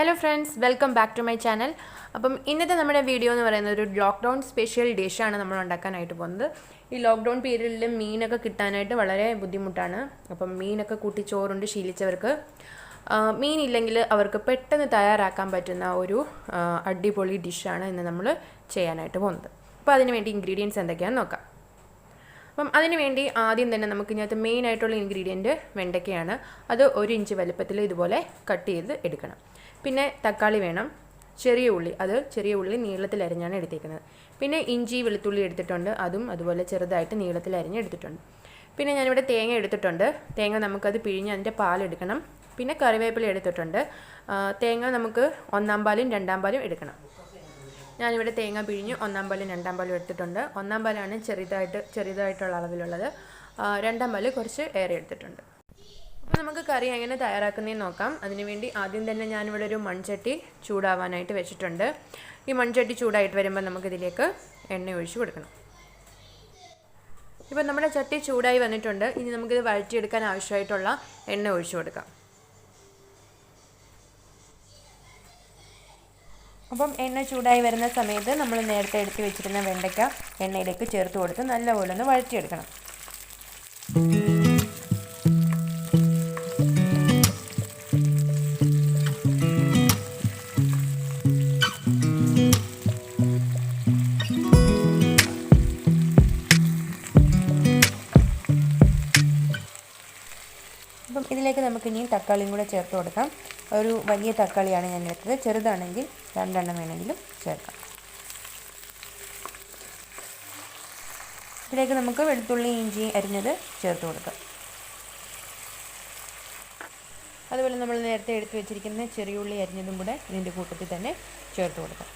Hello friends, welcome back to my channel. അപ്പം ഇന്നത്തെ നമ്മുടെ വീഡിയോ എന്ന് പറയുന്നത് ഒരു ലോക്ക്ഡൗൺ സ്പെഷ്യൽ ഡിഷാണ് നമ്മൾ ഉണ്ടാക്കാനായിട്ട് പോകുന്നത്. ഈ ലോക്ക്ഡൗൺ പീരീഡിൽ മീനൊക്കെ കിട്ടാനായിട്ട് വളരെ ബുദ്ധിമുട്ടാണ്. അപ്പം മീനൊക്കെ കൂട്ടി ചോറുണ്ട് ശീലിച്ചവർക്ക് മീനില്ലെങ്കിൽ അവർക്ക് പെട്ടെന്ന് തയ്യാറാക്കാൻ പറ്റുന്ന ഒരു അടിപൊളി ഡിഷാണ് ഇന്ന് നമ്മൾ ചെയ്യാനായിട്ട് പോകുന്നത്. അപ്പോൾ അതിന് വേണ്ടി ഇൻഗ്രീഡിയൻസ് എന്തൊക്കെയാണെന്ന് നോക്കാം. അപ്പം അതിന് വേണ്ടി ആദ്യം തന്നെ നമുക്ക് ഇതിനകത്ത് മെയിനായിട്ടുള്ള ഇൻഗ്രീഡിയൻറ്റ് വെണ്ടയ്ക്കയാണ്. അത് 1 ഇഞ്ച് വലുപ്പത്തിൽ ഇതുപോലെ കട്ട് ചെയ്ത് എടുക്കണം. പിന്നെ തക്കാളി വേണം, ചെറിയ ഉള്ളി, അത് ചെറിയ ഉള്ളി നീളത്തിൽ അരിഞ്ഞാണ് എടുത്തേക്കുന്നത്. പിന്നെ ഇഞ്ചി വെളുത്തുള്ളി എടുത്തിട്ടുണ്ട്, അതും അതുപോലെ ചെറുതായിട്ട് നീളത്തിൽ അരിഞ്ഞ് എടുത്തിട്ടുണ്ട്. പിന്നെ ഞാനിവിടെ തേങ്ങ എടുത്തിട്ടുണ്ട്. തേങ്ങ നമുക്കത് പിഴിഞ്ഞ് അതിൻ്റെ പാലെടുക്കണം. പിന്നെ കറിവേപ്പില എടുത്തിട്ടുണ്ട്. തേങ്ങ നമുക്ക് 1-ാം പാലും 2-ാം പാലും എടുക്കണം. ഞാനിവിടെ തേങ്ങ പിഴിഞ്ഞ് 1-ാം പാലും 2-ാം പാലും എടുത്തിട്ടുണ്ട്. 1-ാം പാലാണ് ചെറുതായിട്ടുള്ള അളവിലുള്ളത്. 2-ാം പാല് കുറച്ച് ഏറെ എടുത്തിട്ടുണ്ട്. അപ്പോൾ നമുക്ക് കറി എങ്ങനെ തയ്യാറാക്കുന്നതെന്ന് നോക്കാം. അതിനുവേണ്ടി ആദ്യം തന്നെ ഞാനിവിടെ ഒരു മൺചട്ടി ചൂടാവാനായിട്ട് വെച്ചിട്ടുണ്ട്. ഈ മൺചട്ടി ചൂടായിട്ട് വരുമ്പോൾ നമുക്കിതിലേക്ക് എണ്ണ ഒഴിച്ച് കൊടുക്കണം. ഇപ്പം നമ്മുടെ ചട്ടി ചൂടായി വന്നിട്ടുണ്ട്. ഇനി നമുക്കിത് വഴറ്റിയെടുക്കാൻ ആവശ്യമായിട്ടുള്ള എണ്ണ ഒഴിച്ച് കൊടുക്കാം. അപ്പം എണ്ണ ചൂടായി വരുന്ന സമയത്ത് നമ്മൾ നേരത്തെ എടുത്ത് വെച്ചിരുന്ന വെണ്ടയ്ക്ക എണ്ണയിലേക്ക് ചേർത്ത് കൊടുത്ത് നല്ലപോലെ ഒന്ന് വഴറ്റിയെടുക്കണം. അപ്പം ഇതിലേക്ക് നമുക്കിനി തക്കാളിയും കൂടെ ചേർത്ത് കൊടുക്കാം. ഒരു വലിയ തക്കാളിയാണ് ഞാൻ എടുത്തത്. ചെറുതാണെങ്കിൽ 2 എണ്ണം വേണമെങ്കിലും ചേർക്കാം. ഇതിലേക്ക് നമുക്ക് വെളുത്തുള്ളി ഇഞ്ചി അരിഞ്ഞത് ചേർത്ത് കൊടുക്കാം. അതുപോലെ നമ്മൾ നേരത്തെ എടുത്ത് വെച്ചിരിക്കുന്ന ചെറിയ ഉള്ളി അരിഞ്ഞതും കൂടെ ഇതിൻ്റെ കൂട്ടത്തിൽ തന്നെ ചേർത്ത് കൊടുക്കാം.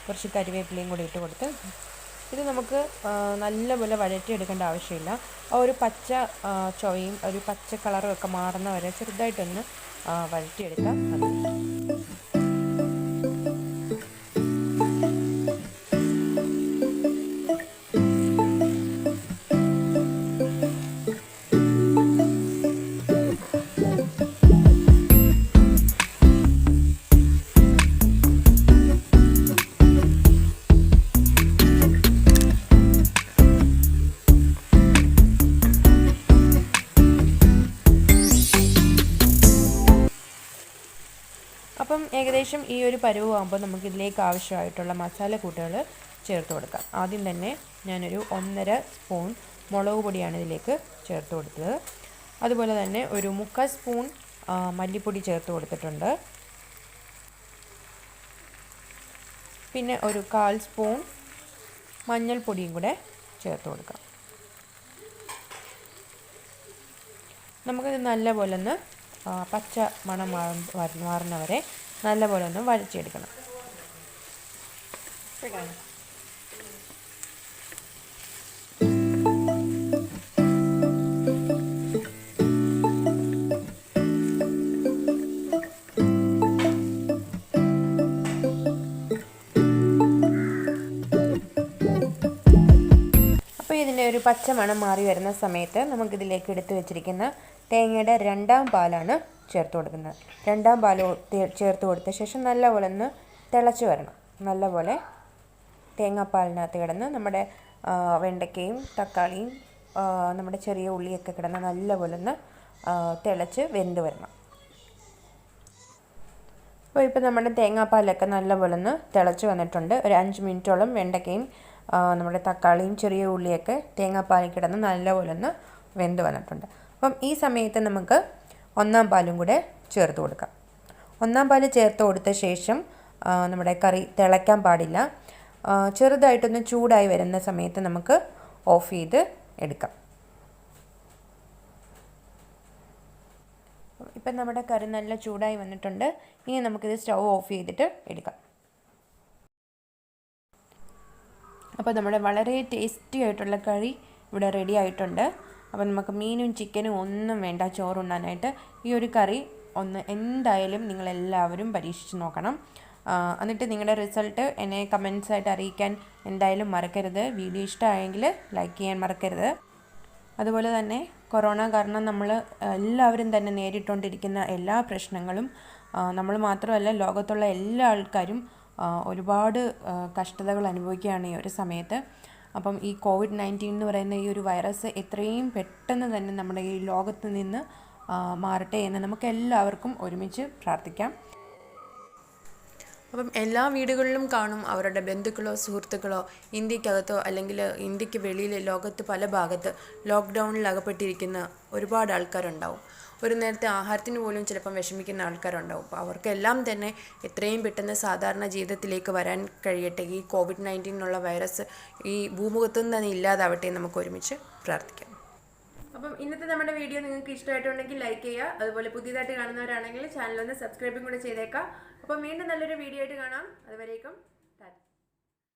കുറച്ച് കരിവേപ്പിലയും കൂടി ഇട്ട് കൊടുത്ത് ഇത് നമുക്ക് നല്ലപോലെ വഴറ്റിയെടുക്കേണ്ട ആവശ്യമില്ല. ആ ഒരു പച്ച ചൊവയും ഒരു പച്ച കളറും ഒക്കെ മാറുന്ന വരെ ചെറുതായിട്ടൊന്ന് വഴറ്റിയെടുക്കാം. അപ്പം ഏകദേശം ഈ ഒരു പരുവമാകുമ്പോൾ നമുക്കിതിലേക്ക് ആവശ്യമായിട്ടുള്ള മസാലക്കൂട്ടുകൾ ചേർത്ത് കൊടുക്കാം. ആദ്യം തന്നെ ഞാനൊരു 1.5 സ്പൂൺ മുളക് പൊടിയാണ് ഇതിലേക്ക് ചേർത്ത് കൊടുത്തത്. അതുപോലെ തന്നെ ഒരു 3/4 സ്പൂൺ മല്ലിപ്പൊടി ചേർത്ത് കൊടുത്തിട്ടുണ്ട്. പിന്നെ ഒരു 1/4 സ്പൂൺ മഞ്ഞൾപ്പൊടിയും കൂടെ ചേർത്ത് കൊടുക്കാം. നമുക്കിത് നല്ലപോലെ ഒന്ന് പച്ച മണം മാറുന്നവരെ നല്ലപോലെ ഒന്ന് വഴറ്റിയെടുക്കണം. അപ്പോൾ ഇതിൻ്റെ ഒരു പച്ച മണം മാറി വരുന്ന സമയത്ത് നമുക്കിതിലേക്ക് എടുത്തു വെച്ചിരിക്കുന്ന തേങ്ങയുടെ 2-ാം പാലാണ് ചേർത്ത് കൊടുക്കുന്നത്. 2-ാം പാൽ ചേർത്ത് കൊടുത്ത ശേഷം നല്ലപോലെ ഒന്ന് തിളച്ച് വരണം. നല്ലപോലെ തേങ്ങാപ്പാലിനകത്ത് കിടന്ന് നമ്മുടെ വെണ്ടയ്ക്കയും തക്കാളിയും നമ്മുടെ ചെറിയ ഉള്ളിയൊക്കെ കിടന്ന് നല്ലപോലെ ഒന്ന് തിളച്ച് വെന്ത് വരണം. അപ്പോൾ ഇപ്പോൾ നമ്മുടെ തേങ്ങാപ്പാലൊക്കെ നല്ലപോലെ ഒന്ന് തിളച്ച് വന്നിട്ടുണ്ട്. ഒരു 5 മിനിറ്റോളം വെണ്ടയ്ക്കയും നമ്മുടെ തക്കാളിയും ചെറിയ ഉള്ളിയൊക്കെ തേങ്ങാപ്പാലിൽ കിടന്ന് നല്ലപോലെ ഒന്ന് വെന്ത് വന്നിട്ടുണ്ട്. അപ്പം ഈ സമയത്ത് നമുക്ക് 1-ാം പാലും കൂടെ ചേർത്ത് കൊടുക്കാം. 1-ാം പാല് ചേർത്ത് കൊടുത്ത ശേഷം നമ്മുടെ കറി തിളയ്ക്കാൻ പാടില്ല. ചെറുതായിട്ടൊന്ന് ചൂടായി വരുന്ന സമയത്ത് നമുക്ക് ഓഫ് ചെയ്ത് എടുക്കാം. ഇപ്പം നമ്മുടെ കറി നല്ല ചൂടായി വന്നിട്ടുണ്ട്. ഇനി നമുക്കിത് സ്റ്റൗ ഓഫ് ചെയ്തിട്ട് എടുക്കാം. അപ്പോൾ നമ്മുടെ വളരെ ടേസ്റ്റി ആയിട്ടുള്ള കറി ഇവിടെ റെഡി ആയിട്ടുണ്ട്. അപ്പോൾ നമുക്ക് മീനും ചിക്കനും ഒന്നും വേണ്ട ചോറുണ്ണാനായിട്ട്. ഈ ഒരു കറി എന്തായാലും നിങ്ങളെല്ലാവരും പരീക്ഷിച്ച് നോക്കണം. എന്നിട്ട് നിങ്ങളുടെ റിസൾട്ട് എന്നെ കമൻസായിട്ട് അറിയിക്കാൻ എന്തായാലും മറക്കരുത്. വീഡിയോ ഇഷ്ടമായെങ്കിൽ ലൈക്ക് ചെയ്യാൻ മറക്കരുത്. അതുപോലെ തന്നെ കൊറോണ കാരണം നമ്മൾ എല്ലാവരും തന്നെ നേരിട്ടുകൊണ്ടിരിക്കുന്ന എല്ലാ പ്രശ്നങ്ങളും നമ്മൾ മാത്രമല്ല ലോകത്തുള്ള എല്ലാ ആൾക്കാരും ഒരുപാട് കഷ്ടതകൾ അനുഭവിക്കുകയാണ് ഈ ഒരു സമയത്ത്. അപ്പം ഈ COVID-19 എന്ന് പറയുന്ന ഈ ഒരു വൈറസ് എത്രയും പെട്ടെന്ന് തന്നെ നമ്മുടെ ഈ ലോകത്ത് നിന്ന് മാറട്ടെ എന്ന് നമുക്ക് എല്ലാവർക്കും ഒരുമിച്ച് പ്രാർത്ഥിക്കാം. അപ്പം എല്ലാ വീടുകളിലും കാണും അവരുടെ ബന്ധുക്കളോ സുഹൃത്തുക്കളോ ഇന്ത്യക്കകത്തോ അല്ലെങ്കിൽ ഇന്ത്യക്ക് വെളിയിൽ ലോകത്ത് പല ഭാഗത്ത് ലോക്ക്ഡൗണിൽ അകപ്പെട്ടിരിക്കുന്ന ഒരുപാട് ആൾക്കാരുണ്ടാവും. ഒരു നേരത്തെ ആഹാരത്തിന് പോലും ചിലപ്പം വിഷമിക്കുന്ന ആൾക്കാരുണ്ടാവും. അപ്പോൾ അവർക്കെല്ലാം തന്നെ എത്രയും പെട്ടെന്ന് സാധാരണ ജീവിതത്തിലേക്ക് വരാൻ കഴിയട്ടെ. ഈ COVID-19 വൈറസ് ഈ ഭൂമുഖത്തു നിന്ന് തന്നെ ഇല്ലാതാവട്ടെ നമുക്ക് ഒരുമിച്ച് പ്രാർത്ഥിക്കാം. അപ്പം ഇന്നത്തെ നമ്മുടെ വീഡിയോ നിങ്ങൾക്ക് ഇഷ്ടമായിട്ടുണ്ടെങ്കിൽ ലൈക്ക് ചെയ്യുക. അതുപോലെ പുതിയതായിട്ട് കാണുന്നവരാണെങ്കിൽ ചാനലൊന്ന് സബ്സ്ക്രൈബും കൂടെ ചെയ്തേക്കാം. അപ്പം വീണ്ടും നല്ലൊരു വീഡിയോ ആയിട്ട് കാണാം. അതുവരേക്കും